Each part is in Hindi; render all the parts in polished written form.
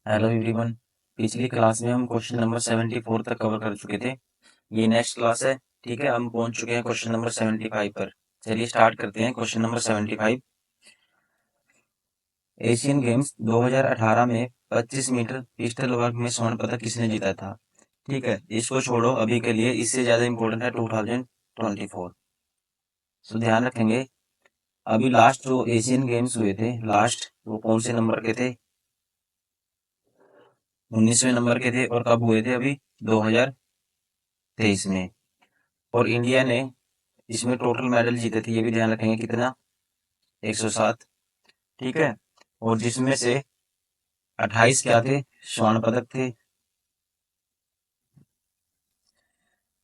Hello everyone. पिछली क्लास में हम क्वेश्चन नंबर 74 तक कवर कर चुके थे। ये नेक्स्ट क्लास है। ठीक है, हम पहुंच चुके हैं क्वेश्चन नंबर 75 पर। चलिए स्टार्ट करते हैं क्वेश्चन नंबर 75। एशियन गेम्स 2018 में 25 मीटर पिस्टल वर्ग में स्वर्ण पदक किसने जीता था? ठीक है, इसको छोड़ो अभी के लिए, इससे ज्यादा इंपॉर्टेंट है 2024। तो ध्यान रखेंगे, अभी लास्ट जो एशियन गेम्स हुए थे लास्ट, वो कौन से नंबर के थे? 19वें नंबर के थे। और कब हुए थे? अभी 2023 में। और इंडिया ने इसमें टोटल मेडल जीते थे, ये भी ध्यान रखेंगे, कितना? 107। ठीक है, और जिसमें से 28 क्या थे? स्वर्ण पदक थे।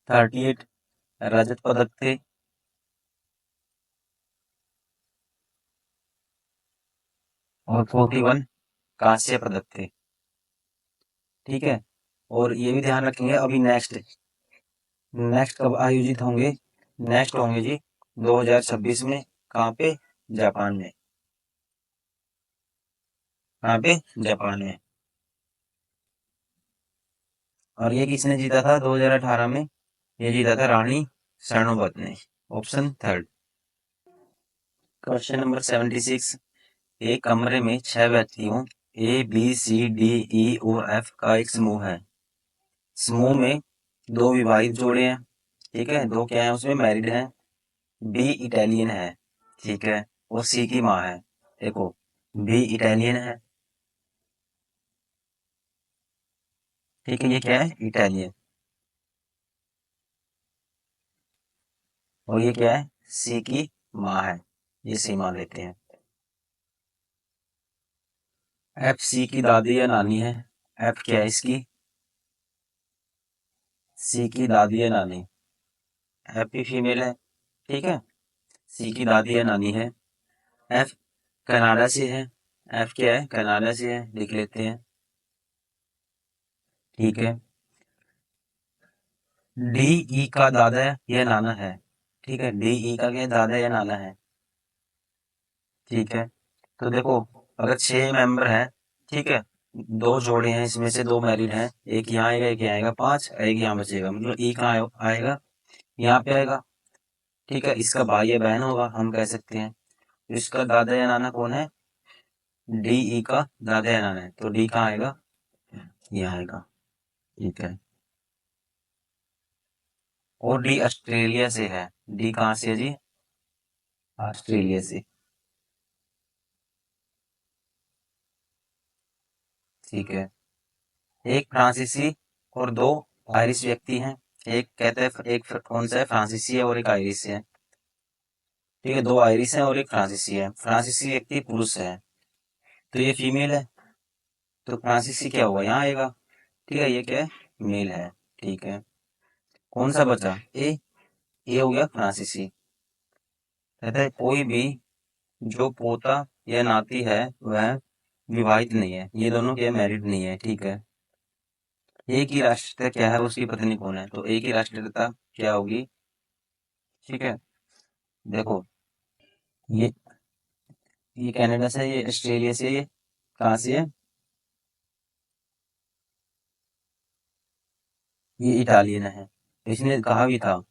38 रजत पदक थे। और 41 कांस्य पदक थे। ठीक है, और ये भी ध्यान रखेंगे, अभी नेक्स्ट नेक्स्ट कब आयोजित होंगे? नेक्स्ट होंगे जी 2026 में। कहाँ पे? जापान में। कहाँ पे? जापान में। और ये किसने जीता था 2018 में? ये जीता था रानी स्वर्णवत ने। Option third. Question number 76। एक कमरे में 6 व्यक्तियों A B C D E और एफ का एक समूह है। समूह में दो विवाहित जोड़े हैं। ठीक है, दो क्या है उसमें? मैरिड हैं। बी इटालियन है। ठीक है, और सी की माँ है। देखो, बी इटालियन है। ठीक है, ये क्या है? इटालियन। और ये क्या है? सी की माँ है। ये सी मान लेते हैं। एफ सी की दादी या नानी है। एफ क्या है इसकी? सी की दादी या नानी। एफ भी फीमेल है। ठीक है, सी की दादी या नानी है। एफ कनाडा से है। एफ क्या है? कनाडा से है, लिख लेते हैं। ठीक है, डी ई का दादा या नाना है। ठीक है, डी ई का क्या है? दादा या नाना है। ठीक है, तो देखो, अगर 6 मेंबर हैं, ठीक है, दो जोड़े हैं, इसमें से दो मैरिड हैं, एक यहाँ आएगा एक यहाँ आएगा, 5, एक यहाँ बचेगा, मतलब ई कहाँ आएगा? यहाँ पे आएगा। ठीक है, इसका भाई या बहन होगा, हम कह सकते हैं। तो इसका दादा या नाना कौन है? डी ई का दादा या नाना है, तो डी कहाँ आएगा? यहाँ आएगा। ठीक है, और डी ऑस्ट्रेलिया से है। डी कहाँ से है जी? ऑस्ट्रेलिया से। ठीक है, एक फ्रांसीसी और दो आयरिश व्यक्ति हैं। एक कहते हैं, एक कौन सा है? फ्रांसीसी है और एक आयरिश है। ठीक है, दो आयरिश हैं और एक फ्रांसीसी है। फ्रांसीसी व्यक्ति पुरुष है, तो ये फीमेल है, तो फ्रांसीसी क्या होगा? यहाँ आएगा। ठीक है, ये क्या है? मेल है। ठीक है, कौन सा बचा? ए। ये हो गया फ्रांसीसी। कहता है कोई भी जो पोता या नाती है वह विवाहित नहीं है, ये दोनों क्या? मैरिड नहीं है। ठीक है, एक ही राष्ट्रीयता क्या है? उसकी पत्नी कौन है? तो एक ही राष्ट्रीयता क्या होगी? ठीक है, देखो, ये ये कनाडा से है, ये ऑस्ट्रेलिया से है, ये कहाँ से है? ये इटालियन है। इसने कहा भी था,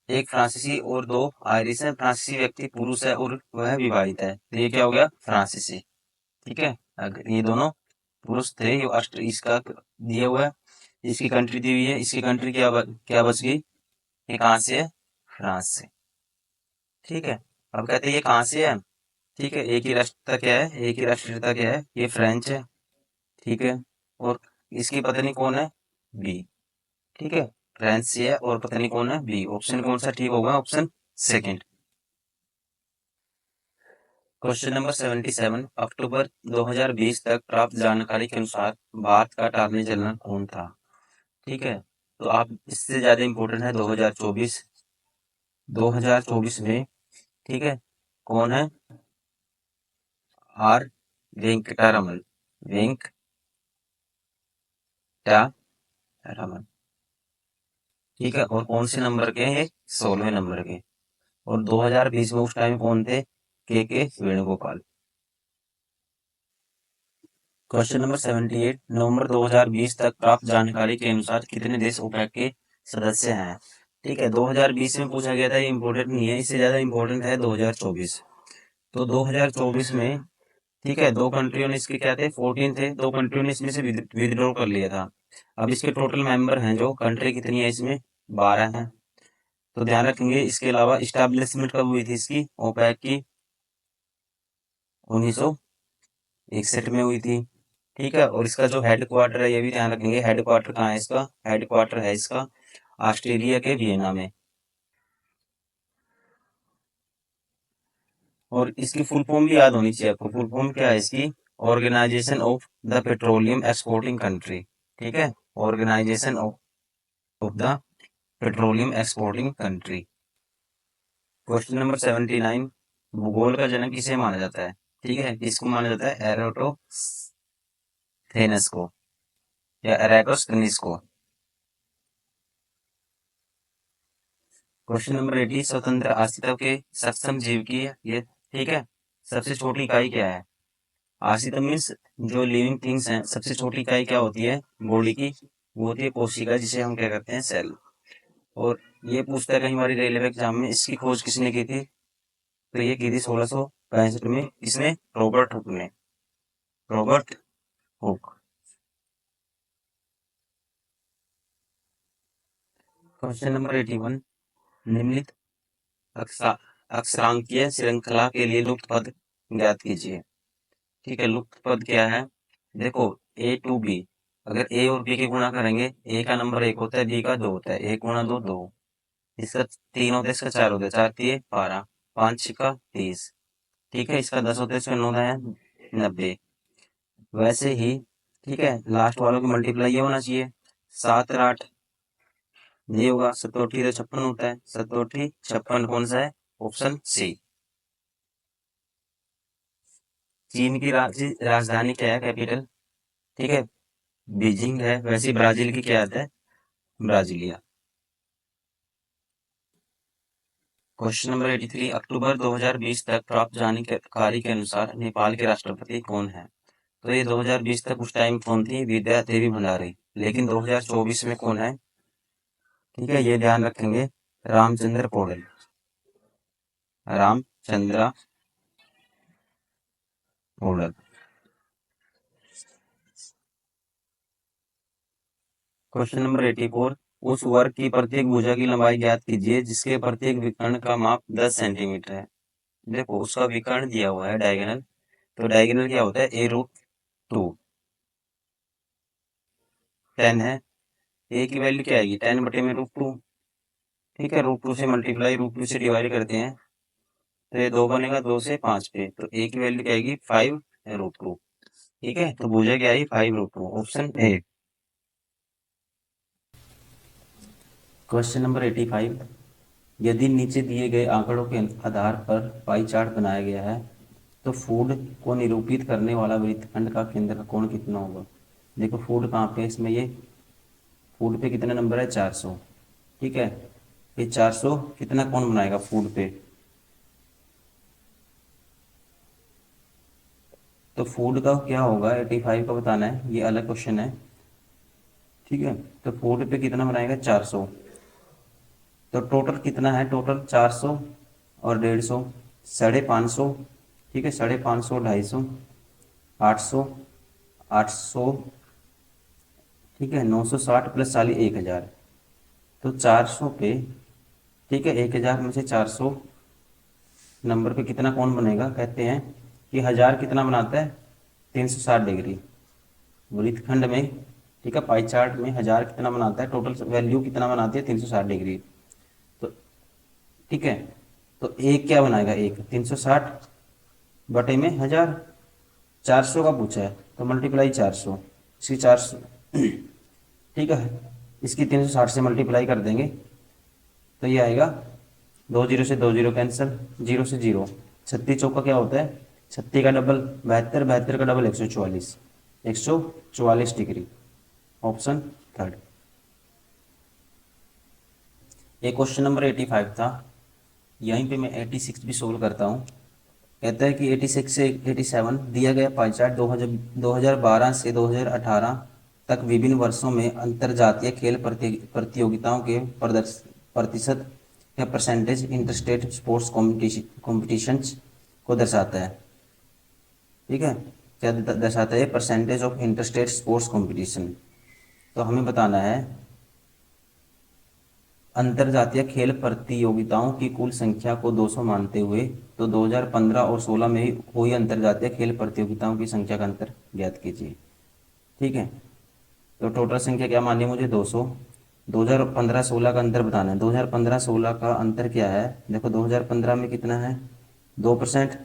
एक फ्रांसीसी और दो आयरिश है। फ्रांसीसी व्यक्ति पुरुष है और वह विवाहित है, तो ये क्या हो गया? फ्रांसीसी। ठीक है, अगर ये दोनों पुरुष थे, ये इसका दिया हुआ है, इसकी कंट्री दी हुई है, इसकी कंट्री क्या बच गई? ये कहाँ से है? फ्रांस से। ठीक है, अब कहते हैं ये कहाँ से है? ठीक है, एक ही राष्ट्रीयता क्या है? एक ही राष्ट्रीयता क्या है? ये फ्रेंच है। ठीक है, और इसकी पत्नी कौन है? बी। ठीक है, फ्रेंच से है और पत्नी कौन है? बी। ऑप्शन कौन सा ठीक होगा? Option second. Question number 77। अक्टूबर 2020 तक प्राप्त जानकारी के अनुसार भारत का अटॉर्नी जनरल कौन था? ठीक है, तो आप इससे ज्यादा इंपॉर्टेंट है 2024। 2024 में, ठीक है, कौन है? आर वेंकटरमन। वेंकटरमन। ठीक है, और कौन से नंबर के हैं? 16वें नंबर के। और 2020 में उस टाइम कौन थे? के वेणुगोपाल। क्वेश्चन नंबर 78, नवंबर 2020 तक प्राप्त जानकारी के अनुसार कितने देश ओपेक के सदस्य हैं? ठीक है, 2020 में पूछा गया था, ये इंपॉर्टेंट नहीं है, इससे ज्यादा इंपॉर्टेंट है 2024। तो 2024 में, ठीक है, दो कंट्रियों ने इसके क्या थे, 14 थे, दो कंट्रियों ने इसमें से विदड्रॉ कर लिया था। अब इसके टोटल मेंबर हैं जो कंट्री कितनी है इसमें, 12 हैं। तो ध्यान रखेंगे। इसके अलावा इस्टेब्लिशमेंट कब हुई थी इसकी, ओपेक की, 1961 में हुई थी। ठीक है, और इसका जो हेड क्वार्टर है ये भी ध्यान रखेंगे। हेड क्वार्टर कहाँ है इसका, हेड क्वार्टर है इसका ऑस्ट्रेलिया के वियना में। और इसकी फुल फॉर्म भी याद होनी चाहिए आपको। फुल फॉर्म क्या है इसकी, organization of the petroleum exporting country. ठीक है, organization of the petroleum exporting country. Question number 79, भूगोल का जनक किसे माना जाता है? ठीक है, किसको माना जाता है, एराटोथेनस को या एराटोस्थेनिस को। क्वेश्चन नंबर 80, स्वतंत्र अस्तित्व के सक्षम जीव की ये, ठीक है, सबसे छोटी इकाई क्या है? अस्तित्व मीन्स जो लिविंग थिंग्स हैं, सबसे छोटी इकाई क्या होती है बॉडी की, वो होती है कोशिका, जिसे हम क्या करते हैं, सेल। और ये पूछता है कई बार रेलवे एग्जाम में, इसकी खोज किसने की थी? तो ये की थी 1665 में। किसने, रॉबर्ट हुक ने, रॉबर्ट हुक। क्वेश्चन नंबर 81, निम्नलिखित अक्षा- अक्षरांकीय श्रृंखला के लिए लुप्त पद ज्ञात कीजिए। ठीक है, लुप्त पद क्या है, देखो, ए टू बी, अगर ए और बी के गुणा करेंगे, ए का नंबर 1 होता है, बी का 2 होता है, 1 गुणा 2 2, इसका 3 होता है, इसका 4 होता है, 4 3 12, 5 6 30। ठीक है, इसका 10 होता है, इसका 9 है 90। वैसे ही, ठीक है, लास्ट वालों की मल्टीप्लाई ये होना चाहिए, 7 और 8 ये होगा, 7 तो 56 होता है, 7 56 कौन सा है, ऑप्शन सी। चीन की राजधानी क्या है, कैपिटल? ठीक है, बीजिंग है। वैसे ब्राजील की क्या आता है, ब्राजीलिया। क्वेश्चन नंबर 83, अक्टूबर 2020 तक प्राप्त जानकारी के अनुसार नेपाल के राष्ट्रपति कौन है? तो ये 2020 तक उस टाइम कौन थी, विद्या देवी भंडारी। लेकिन 2024 में कौन है, ठीक है, ये ध्यान रखेंगे, रामचंद्र पौडेल, रामचंद्र पौडेल। क्वेश्चन नंबर 84, उस वर्ग की प्रत्येक भुजा की लंबाई ज्ञात कीजिए जिसके प्रत्येक विकर्ण का माप 10 सेंटीमीटर है। देखो, उसका विकर्ण दिया हुआ है डायगोनल, तो डायगोनल क्या होता है, a√2, 10 है, ए की वैल्यू क्या आएगी, 10 बटे में √2। ठीक है, √2 से मल्टीप्लाई, √2 से डिवाइड करते हैं, तो ये 2 बनेगा, 2 से 5 पे, तो ए की वैल्यू क्या आएगी, 5√2। ठीक है, तो भुजा क्या आई, 5√2, ऑप्शन ए। क्वेश्चन नंबर 85, यदि नीचे दिए गए आंकड़ों के आधार पर पाई चार्ट बनाया गया है तो फूड को निरूपित करने वाला वृत्तखंड का केंद्र का कोण कितना होगा? देखो, फूड कहाँ पे है इसमें, ये फूड पे कितना नंबर है, 400। ठीक है, ये 400 कितना कोण बनाएगा फूड पे, तो फूड का क्या होगा, 85 का बताना है, ये अलग क्वेश्चन है। ठीक है, तो फूड पे कितना बनाएगा, 400। तो टोटल कितना है, टोटल 400 और 150, 550। ठीक है, 550, 250, 800, 800, ठीक है, 960 प्लस 40, 1000। तो 400 पे, ठीक है, 1000 में से 400 नंबर पे कितना कौन बनेगा, कहते हैं कि 1000 कितना बनाता है, 360 डिग्री वृत्तखंड में। ठीक है, पाई चार्ट में 1000 कितना बनाता है, टोटल वैल्यू कितना बनाती है, 360 डिग्री। तो ठीक है, तो एक क्या बनाएगा, एक 360 बटे में 1000, 400 का पूछा है तो मल्टीप्लाई 400, इसकी 400, ठीक है, इसकी 360 से मल्टीप्लाई कर देंगे तो ये आएगा, 2 जीरो से 2 जीरो कैंसिल, 0 से 0, 36 चौका क्या होता है, 36 का डबल 72, 72 का डबल 144, 144 डिग्री, ऑप्शन थर्ड। ये क्वेश्चन नंबर 85 था। यहीं पे मैं 86 भी सोल्व करता हूँ। कहता है कि 86 से 87 दिया गया पाई चार्ट 2012 से 2018 तक विभिन्न वर्षों में अंतरजातीय खेल प्रतियोगिताओं के प्रतिशत या परसेंटेज इंटरस्टेट स्पोर्ट्स कॉम्पिटिशन्स को दर्शाता है। ठीक है, क्या दर्शाता है? Percentage of interstate sports competition. तो हमें बताना है अंतरजातीय खेल प्रतियोगिताओं की कुल संख्या को 200 मानते हुए, तो 2015 और 16 में हुई अंतरजातीय खेल प्रतियोगिताओं की संख्या का अंतर ज्ञात कीजिए। ठीक है, तो टोटल संख्या क्या मानी मुझे? 200। 2015-16 का अंतर बताना है। 2015-16 का अंतर क्या है? देखो 2015 में कितना है? 2%,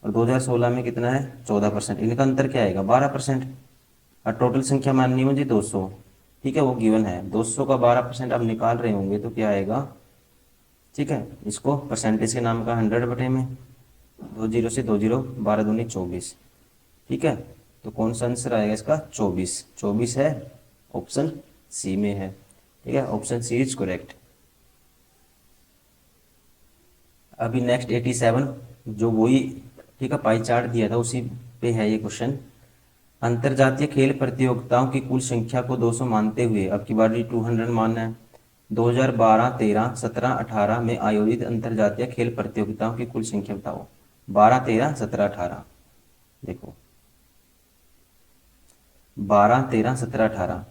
और 2016 में कितना है? 14%। इनका अंतर क्या आएगा? 12%। और टोटल संख्या माननी है मुझे 200। ठीक है, वो गिवन है। 200 का 12% आप निकाल रहे होंगे तो क्या आएगा? ठीक है, इसको परसेंटेज के नाम का 100 बटे में 20 से 20, 12 दूनी 24। ठीक है, तो कौन सा आंसर आएगा इसका? 24। 24 है, ऑप्शन सी में है। ठीक है, ऑप्शन सी इज करेक्ट। अभी नेक्स्ट 87, जो वही ठीक है पाई चार्ट दिया था उसी पे है ये क्वेश्चन। अंतरजातीय खेल प्रतियोगिताओं की कुल संख्या को 200 मानते हुए, अब की बारी 200 मानना है। 2012, 13, 17, 18 में आयोजित अंतरजातीय खेल प्रतियोगिताओं की कुल संख्या बताओ। 12, 13, 17, 18। देखो 12, 13, 17, 18।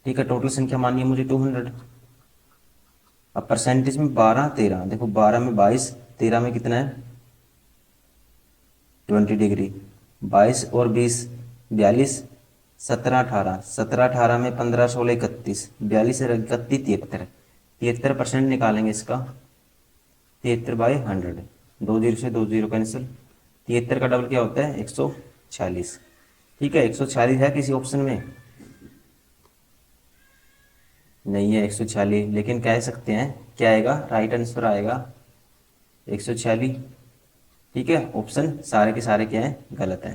ठीक है, टोटल संख्या मानिए मुझे 200। अब परसेंटेज में 12, 13, देखो 12 में 22, 13 में कितना है? 20 डिग्री। 22 और 20, 42, 17, 18, 17, 18 में 15, 16, 31, 42 और 31, 73। 73% निकालेंगे इसका। 73/100, 20 से 20 कैंसिल। 73 का डबल क्या होता है? 146। ठीक है, 146 है किसी ऑप्शन में? नहीं है 146, लेकिन कह सकते हैं क्या आएगा? राइट आंसर आएगा 146। ठीक है, ऑप्शन सारे के सारे क्या है? गलत है।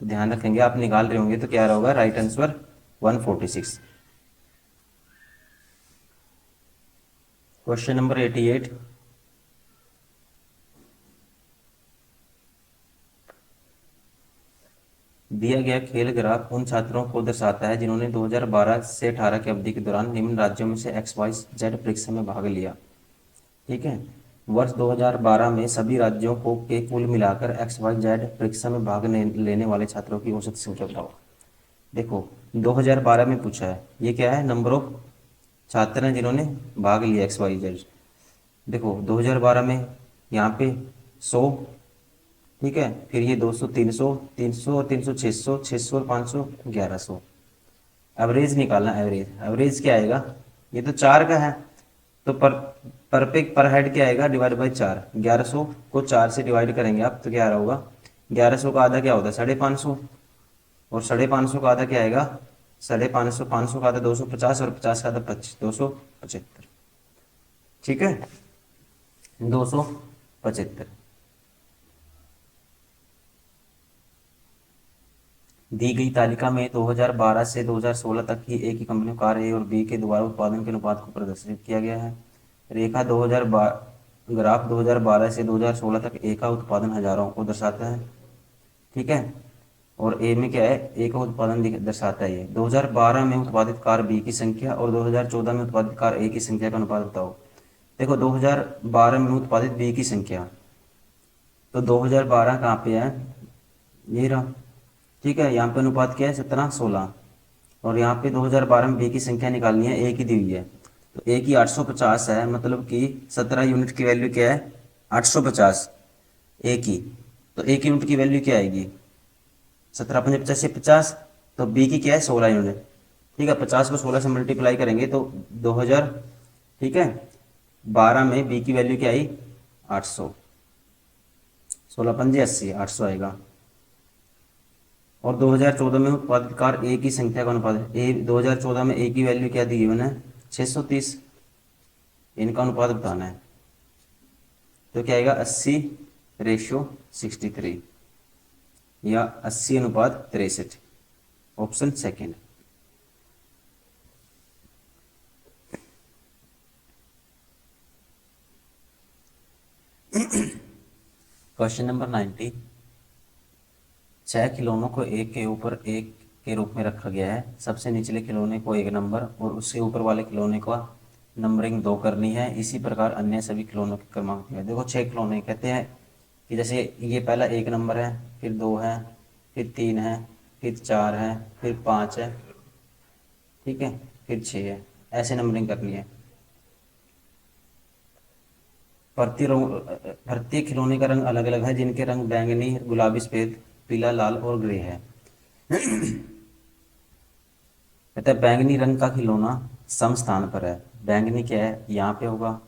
तो ध्यान रखेंगे, आप निकाल रहे होंगे तो क्या होगा? Right answer 146। Question number 88। दिया गया खेल ग्राफ उन छात्रों को दर्शाता है जिन्होंने 2012 से 18 की अवधि के दौरान निम्न राज्यों में से XYZ परीक्षा में भाग लिया। ठीक है, वर्ष 2012 में सभी राज्यों को के कुल मिलाकर XYZ परीक्षा में भाग लेने वाले छात्रों की औसत संख्या बताओ। देखो 2012 में पूछा है, ये क्या है? नंबर ऑफ छात्र हैं जिन्होंने भाग लिया XYZ। देखो 2012 में यहाँ पे 100। ठीक है, फिर ये 200, 300, 300 और 300, 600, 600 और 500, 1100। एवरेज निकालना। एवरेज क्या आएगा? ये तो 4 का है, तो पर हेड क्या आएगा? Divide by 4। 1100 को 4 से डिवाइड करेंगे आप तो क्या होगा? 1100 का आधा क्या होता है? 550। और 550 का आधा क्या आएगा? 550। 500 का आधा 250, और 50 का आधा 275। ठीक है, 275। दी गई तालिका में 2012 से 2016 तक की एक ही कंपनी कार ए और बी के द्वारा उत्पादन के अनुपात को प्रदर्शित किया गया है। रेखा 2012 ग्राफ 2012 से 2016 तक ए का उत्पादन हजारों को दर्शाता है। ठीक है, और ए में क्या है? ए का उत्पादन दर्शाता है। ये 2012 में उत्पादित कार बी की संख्या और 2014 में उत्पादित कार ए की संख्या का अनुपात बताओ। देखो 2012 में उत्पादित बी की संख्या, तो 2012 कहाँ पे है? ये रहा। ठीक है, यहाँ पे अनुपात क्या है? 17, 16। और यहाँ पे 2012 में बी की संख्या निकालनी है, ए की दी हुई है। तो ए की 850 है, मतलब कि 17 यूनिट की वैल्यू क्या है? 850 ए की। तो ए की यूनिट की वैल्यू क्या आएगी? 17 पंजे 50 50। तो बी की क्या है? 16 यूनिट। ठीक है, 50 को 16 से मल्टीप्लाई करेंगे तो 2000। ठीक है, 12 में बी की वैल्यू क्या आई? 800। 16 पंजे 80, 800 आएगा। और 2014 में उत्पादित कार ए की संख्या का अनुपात ए 2014 में ए की वैल्यू क्या दी है? 630। इनका अनुपात बताना है, तो क्या आएगा? 80:63 या 80:63। Option second. Question number 90। 6 खिलौनों को एक के ऊपर एक के रूप में रखा गया है। सबसे निचले खिलौने को 1 नंबर और उससे ऊपर वाले खिलौने का नंबरिंग 2 करनी है। इसी प्रकार अन्य सभी खिलौनों के क्रमांक है। देखो 6 खिलौने कहते हैं कि जैसे ये पहला 1 नंबर है, फिर 2 है, फिर 3 है, फिर 4 है, फिर 5 है, ठीक है, फिर 6 है। ऐसे नंबरिंग करनी है। प्रत्येक खिलौने का रंग अलग अलग है, जिनके रंग बैंगनी, गुलाबी, सफेद, पीला, लाल और ग्रे है। कहता है बैंगनी रंग का खिलौना सम स्थान पर है। बैंगनी क्या है, यहाँ पे होगा,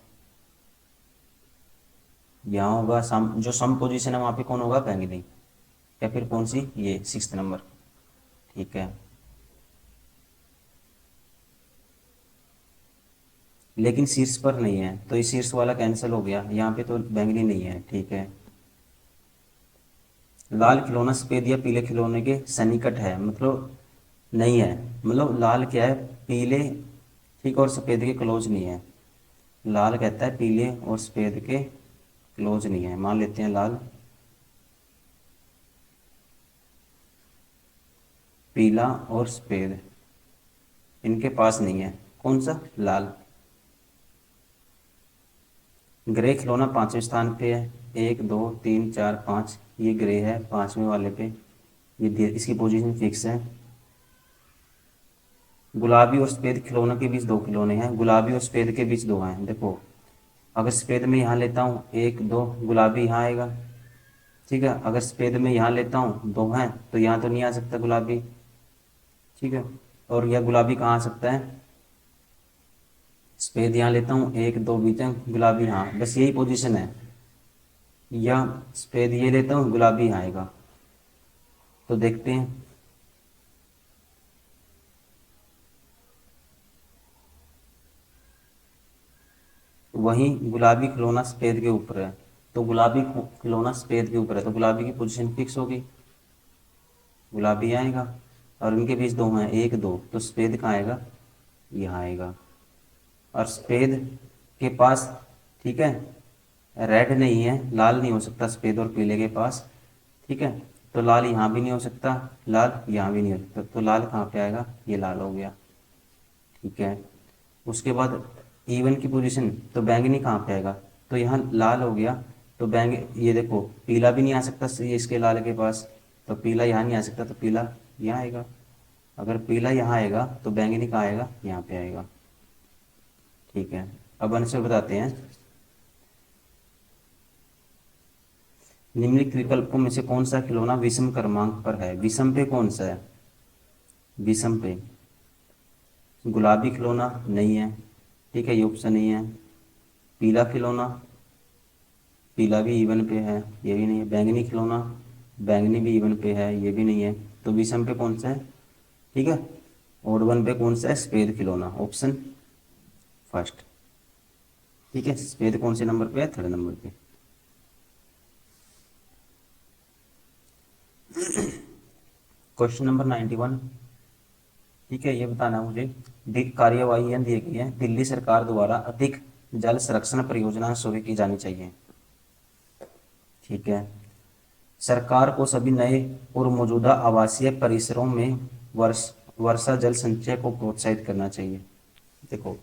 यहाँ होगा। सम, जो सम पोजीशन है वहाँ पे कौन होगा, बैंगनी। या फिर कौन सी, ये 6 नंबर, ठीक है। लेकिन शीर्ष पर नहीं है, तो ये शीर्ष वाला कैंसिल हो गया, यहाँ पे तो बैंगनी नहीं है, ठीक है। लाल खिलौना सफेद या पीले खिलौने के सन्निकट है, मतलब नहीं है। मतलब लाल क्या है, पीले, ठीक, और सफेद के क्लोज नहीं है। लाल कहता है पीले और सफेद के क्लोज नहीं है। मान लेते हैं लाल, पीला और सफेद इनके पास नहीं है। कौन सा, लाल। ग्रे खिलौना 5वें स्थान पे है। 1 2 3 4 5, ये ग्रे है 5वें वाले पे। इसकी पोजीशन फिक्स है। गुलाबी और सफेद खिलौनों के बीच 2 खिलौने हैं। गुलाबी और सफेद के बीच 2 हैं। देखो अगर सफेद में यहाँ लेता हूँ 1 2, गुलाबी यहाँ आएगा, ठीक है। अगर सफेद में यहाँ लेता हूँ 2 हैं, तो यहाँ तो नहीं आ सकता गुलाबी, ठीक है। और यह गुलाबी कहाँ आ सकता है, सफेद यहाँ लेता हूँ 1 2 बीच है, गुलाबी यहाँ, बस यही पोजीशन है। या सफेद ये लेता हूँ, गुलाबी यहाँ आएगा। तो देखते हैं, वहीं गुलाबी खिलौना सफेद के ऊपर है, तो गुलाबी खिलौना सफेद के ऊपर है, तो गुलाबी की पोजीशन फिक्स होगी, गुलाबी आएगा। और इनके बीच 2 हैं, 1 2, तो सफेद कहाँ आएगा, यहाँ आएगा। और सफेद के पास, ठीक है, रेड नहीं है, लाल नहीं हो सकता सफेद और पीले के पास, ठीक है। तो लाल यहाँ भी नहीं हो सकता, लाल यहाँ भी नहीं हो सकता, तो लाल कहाँ पे आएगा, ये लाल हो गया, ठीक है। उसके बाद इवन की पोजीशन, तो बैंगनी कहाँ पे आएगा, तो यहाँ लाल हो गया, तो ये देखो पीला भी नहीं आ सकता ये इसके लाल के पास, तो पीला यहाँ नहीं आ सकता, तो पीला यहाँ आएगा। अगर पीला यहाँ आएगा तो बैंगनी कहाँ आएगा, यहाँ पे आएगा, ठीक है। अब आंसर बताते हैं। निम्नलिखित विकल्पों में से कौन सा खिलौना विषम क्रमांक पर है। विषम पे कौन सा है, विषम पे गुलाबी खिलौना नहीं है, ठीक है, ये ऑप्शन नहीं है। पीला खिलौना, पीला भी इवन पे है, ये भी नहीं है। बैंगनी खिलौना, बैंगनी भी इवन पे है, ये भी नहीं है। तो विषम पे कौन सा है, ठीक है। ओड वन पे कौन सा है, सफेद खिलौना, ऑप्शन फर्स्ट, ठीक है। सफेद कौन से नंबर पे है, 3rd नंबर पे। क्वेश्चन नंबर 91, ठीक है, ये बताना मुझे। कार्यवाही दी गई है, दिल्ली सरकार द्वारा अधिक जल संरक्षण परियोजना शुरू की जानी चाहिए, ठीक है। सरकार को सभी नए और मौजूदा आवासीय परिसरों में वर्षा जल संचय को प्रोत्साहित करना चाहिए। देखो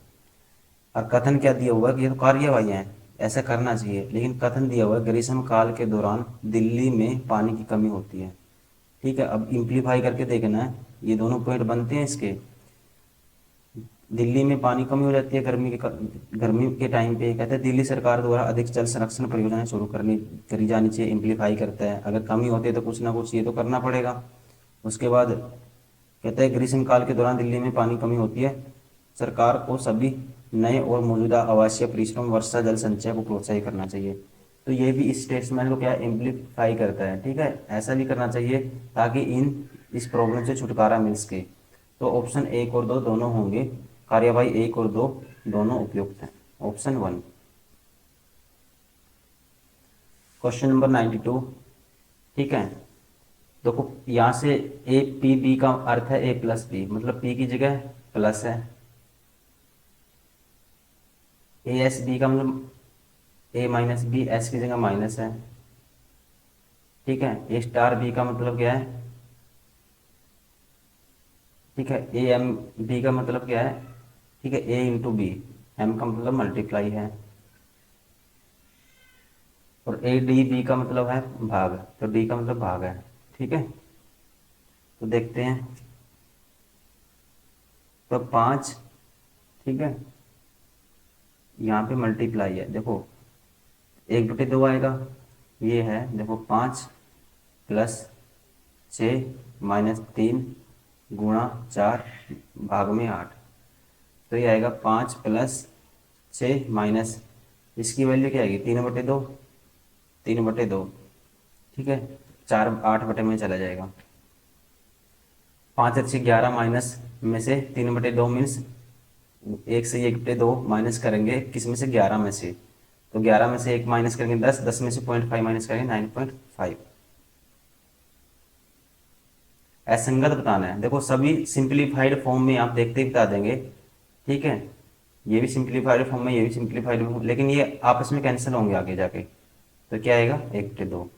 और कथन क्या दिया हुआ है कि ये तो कार्यवाही है, ऐसा करना चाहिए, लेकिन कथन दिया हुआ है ग्रीष्म काल के दौरान दिल्ली में पानी की कमी होती है, ठीक है। अब इम्प्लीफाई करके देखना है, ये दोनों पॉइंट बनते हैं इसके। दिल्ली में पानी कमी हो जाती है गर्मी के टाइम पे। कहते हैं दिल्ली सरकार द्वारा अधिक जल संरक्षण परियोजनाएं शुरू करी जानी चाहिए। इम्प्लीफाई करता है, अगर कमी होती है तो कुछ ना कुछ ये तो करना पड़ेगा। उसके बाद कहते हैं ग्रीष्म काल के दौरान दिल्ली में पानी कमी होती है, सरकार को सभी नए और मौजूदा आवासीय परिसरों में वर्षा जल संचय को प्रोत्साहित करना चाहिए। तो ये भी इस स्टेटमेंट को क्या इम्प्लीफाई करता है, ठीक है। ऐसा भी करना चाहिए ताकि इस प्रॉब्लम से छुटकारा मिल सके। तो ऑप्शन 1 और 2 दोनों होंगे, कार्यवाही 1 और 2 दोनों उपयुक्त हैं, ऑप्शन 1। क्वेश्चन नंबर 92, ठीक है। देखो यहाँ से ए पी बी का अर्थ है ए प्लस बी, मतलब पी की जगह प्लस है। ए एस बी का मतलब ए माइनस बी, एस की जगह माइनस है। ठीक है। ए स्टार बी का मतलब क्या है? ठीक है, ए एम बी का मतलब क्या है? ठीक है, ए इंटू बी, एम का मतलब मल्टीप्लाई है, और ए डी बी का मतलब है भाग, तो डी का मतलब भाग है। ठीक है, तो देखते हैं। तो 5, ठीक है, यहाँ पे मल्टीप्लाई है, देखो 1/2 आएगा, ये है देखो 5 प्लस 6 - 3 गुणा 4 भाग में 8, तो ये आएगा 5 प्लस 6 माइनस, इसकी वैल्यू क्या आएगी? 3/2, 3/2, ठीक है, 4 8 में चला जाएगा। 5 अच्छी 11 माइनस में से 3/2 मीन्स 1 से 1/2 माइनस करेंगे, किस में से? 11 में से, तो 11 में से 1 माइनस करेंगे 10, 10 में से 0.5 माइनस करेंगे 9.5। असंगत बताना है, देखो सभी सिंप्लीफाइड फॉर्म में आप देखते ही बता देंगे। ठीक है, ये भी सिंप्लीफाइड फॉर्म में, ये भी सिंप्लीफाइड फॉर्म, लेकिन ये आपस में कैंसिल होंगे आगे जाके, तो क्या आएगा? 1/2।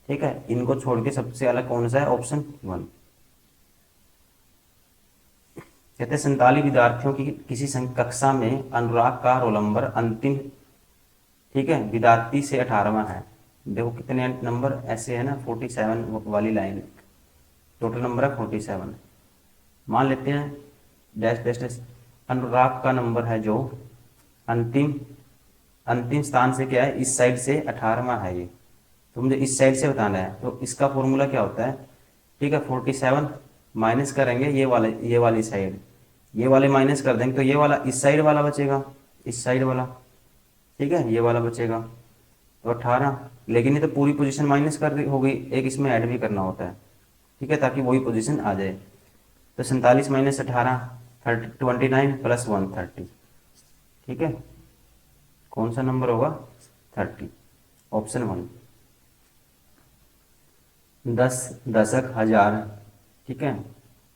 ठीक है, इनको छोड़ के सबसे अलग कौन सा है? ऑप्शन 1। कहते हैं 47 विद्यार्थियों की किसी कक्षा में अनुराग का रोल नंबर अंतिम, ठीक है, विद्यार्थी से 18वां है। देखो कितने नंबर ऐसे है ना, 47 वाली लाइन, टोटल नंबर है 47। मान लेते हैं डैश डैश डैश, अनुराग का नंबर है जो अंतिम, अंतिम स्थान से क्या है? इस साइड से 18वां है ये, तो मुझे इस साइड से बताना है, तो इसका फॉर्मूला क्या होता है? ठीक है, 47 माइनस करेंगे ये वाले, ये वाली साइड, ये वाले माइनस कर देंगे, तो ये वाला इस साइड वाला बचेगा, इस साइड वाला, ठीक है, ये वाला बचेगा, तो 18। लेकिन ये तो पूरी पोजीशन माइनस कर हो गई, एक इसमें ऐड भी करना होता है, ठीक है, ताकि वही पोजीशन आ जाए। तो 47 - 18 29 + 1 30, ठीक है, कौन सा नंबर होगा? 30, ऑप्शन 1। 10 दशक हजार, ठीक है,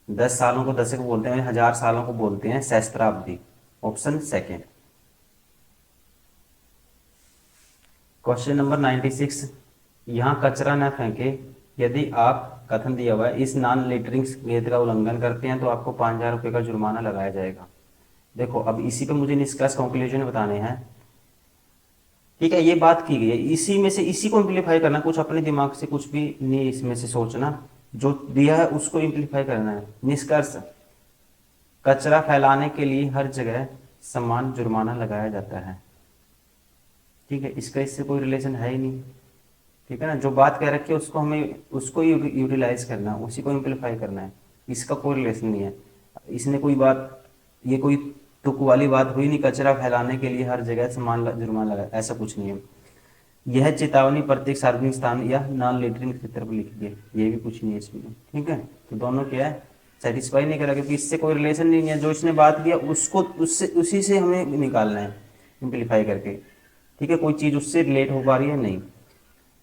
10 सालों को दशक बोलते हैं, 1000 सालों को बोलते हैं सहस्त्राब्दी, ऑप्शन 2। क्वेश्चन नंबर 96, यहाँ कचरा न फेंके, यदि आप कथन दिया हुआ है इस नॉन लिटरिंग विधि का उल्लंघन करते हैं तो आपको 5000 रुपये का जुर्माना लगाया जाएगा। देखो अब इसी पे मुझे निष्कर्ष कंक्लूजन बताने हैं। ठीक है, ये बात की गई है, इसी में से इसी को इम्प्लीफाई करना, कुछ अपने दिमाग से कुछ भी नहीं इसमें से सोचना, जो दिया है उसको इम्प्लीफाई करना है। निष्कर्ष, कचरा फैलाने के लिए हर जगह समान जुर्माना लगाया जाता है। ठीक है, इसका इससे कोई रिलेशन है ही नहीं। ठीक है ना, जो बात कह रखी है उसको हमें उसको यूटिलाइज करना है, उसी को इम्प्लीफाई करना है, इसका कोई रिलेशन नहीं है। इसने कोई बात, ये कोई तुक वाली बात हुई नहीं, कचरा फैलाने के लिए हर जगह समान जुर्माना लगा, ऐसा कुछ नहीं है। यह चेतावनी प्रत्येक सार्वजनिक स्थान या नॉन लिटरिंग क्षेत्र पर लिखी है, ये भी कुछ नहीं है इसमें। ठीक है, तो दोनों क्या है? सेटिस्फाई नहीं करा, क्योंकि इससे कोई रिलेशन नहीं है, जो इसने बात किया उसको उससे उसी से हमें निकालना है सिंप्लीफाई करके। ठीक है, कोई चीज़ उससे रिलेट हो पा रही है नहीं।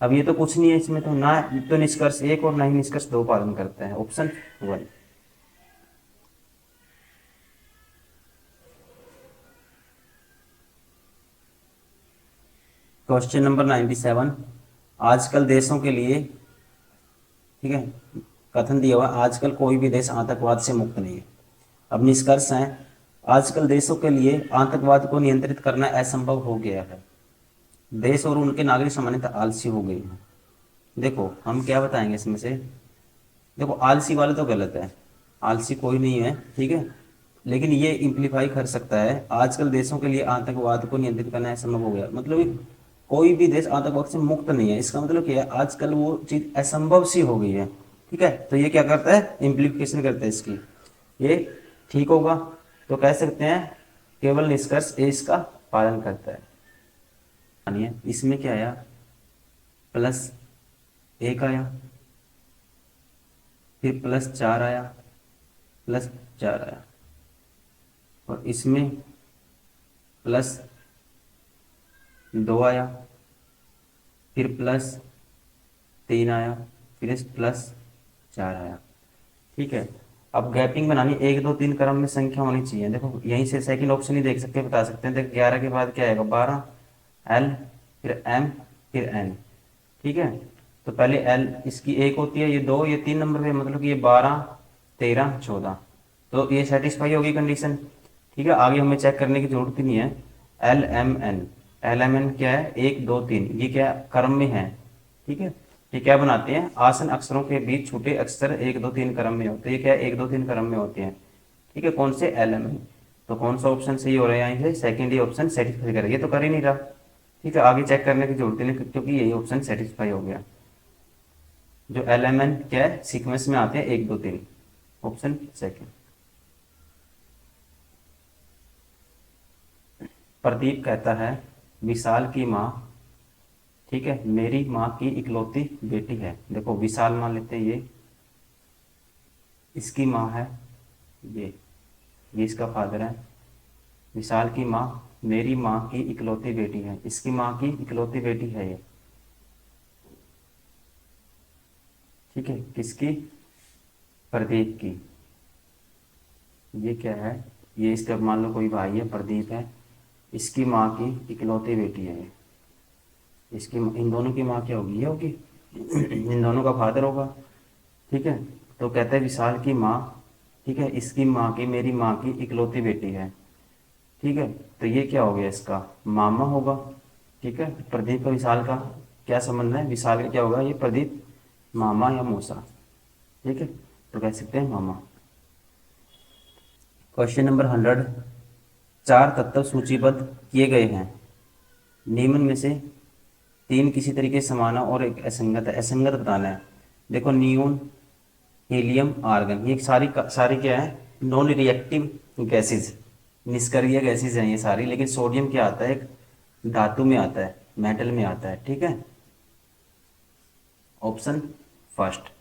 अब ये तो कुछ नहीं है इसमें, तो ना तो निष्कर्ष 1 और ना ही निष्कर्ष 2 पालन करते हैं, ऑप्शन 1। क्वेश्चन नंबर 97, आजकल देशों के लिए, ठीक है, कथन दिया हुआ आजकल कोई भी देश आतंकवाद से मुक्त नहीं है। अब निष्कर्ष है, आजकल देशों के लिए आतंकवाद को नियंत्रित करना असंभव हो गया है, देश और उनके नागरिक सामान्यतः आलसी हो गए हैं। देखो हम क्या बताएंगे इसमें से, देखो आलसी वाले तो गलत है, आलसी कोई नहीं है, ठीक है, लेकिन ये इम्प्लीफाई कर सकता है आजकल देशों के लिए आतंकवाद को नियंत्रित करना असंभव हो गया, मतलब कोई भी देश आतंकवाद से मुक्त नहीं है, इसका मतलब क्या है? आजकल वो चीज असंभव सी हो गई है। ठीक है, तो ये क्या करता है? इम्प्लीकेशन करता है इसकी, ये ठीक होगा, तो कह सकते हैं केवल निष्कर्ष ए इसका पालन करता है। इसमें क्या आया? +1 आया, फिर +4 आया, +4 आया, और इसमें +2 आया, फिर +3 आया, फिर +4 आया। ठीक है, अब गैपिंग बनानी, 1 2 3 क्रम में संख्या होनी चाहिए। देखो यहीं से सेकंड ऑप्शन ही देख सकते बता सकते हैं, देखो 11 के बाद क्या आएगा? 12, L, फिर M, फिर N। ठीक है, तो पहले एल इसकी एक होती है, ये दो, ये 3 नंबर पे, मतलब कि ये 12 13 14, तो ये सेटिस्फाई होगी कंडीशन। ठीक है, आगे हमें चेक करने की जरूरत ही नहीं है। L M N, L M N क्या है, 1 2 3, ये क्या क्रम में है। ठीक है, ये क्या बनाते हैं, आसन अक्षरों के बीच छोटे अक्षर 1 2 3 क्रम में होते हैं, ये क्या 1 2 3 क्रम में होते हैं। ठीक है, कौन से, एल एम एन। तो कौन सा ऑप्शन सही हो रहा है यहाँ से, सेकेंड ही ऑप्शन सेटिस्फाई करेगा, ये तो कर ही नहीं रहा। ठीक है, आगे चेक करने की जरूरत नहीं क्योंकि यही ऑप्शन सेटिस्फाई हो गया। जो एल एम एन क्या है, सीक्वेंस में आते हैं 1 2 3, ऑप्शन सेकेंड। प्रदीप कहता है विशाल की माँ, ठीक है, मेरी माँ की इकलौती बेटी है। देखो विशाल मान लेते हैं, ये इसकी माँ है, ये इसका फादर है। विशाल की माँ मेरी माँ की इकलौती बेटी है, इसकी माँ की इकलौती बेटी है ये। ठीक है, किसकी, प्रदीप की। ये क्या है, ये इसका मान लो कोई भाई है, प्रदीप है, इसकी माँ की इकलौती बेटी है ये। इसकी, इन दोनों की माँ क्या होगी, ये होगी इन दोनों का फादर होगा। ठीक है, तो कहते हैं विशाल की माँ, ठीक है, इसकी माँ की, मेरी माँ की इकलौती बेटी है। ठीक है, तो ये क्या हो गया, इसका मामा होगा। ठीक है, प्रदीप का विशाल का क्या संबंध है, विशाल का क्या होगा, ये प्रदीप मामा या मौसा। ठीक है, तो कह सकते हैं मामा। क्वेश्चन नंबर 100, 4 तत्व सूचीबद्ध किए गए हैं, निम्न में से 3 किसी तरीके से समान है और एक असंगत है, असंगत बताना है। देखो नियोन, हीलियम, आर्गन, ये सारी सारी क्या है, नॉन रिएक्टिव गैसेज, निष्क्रिय गैसेज हैं ये सारी। लेकिन सोडियम क्या आता है, एक धातु में आता है, मेटल में आता है। ठीक है, ऑप्शन फर्स्ट।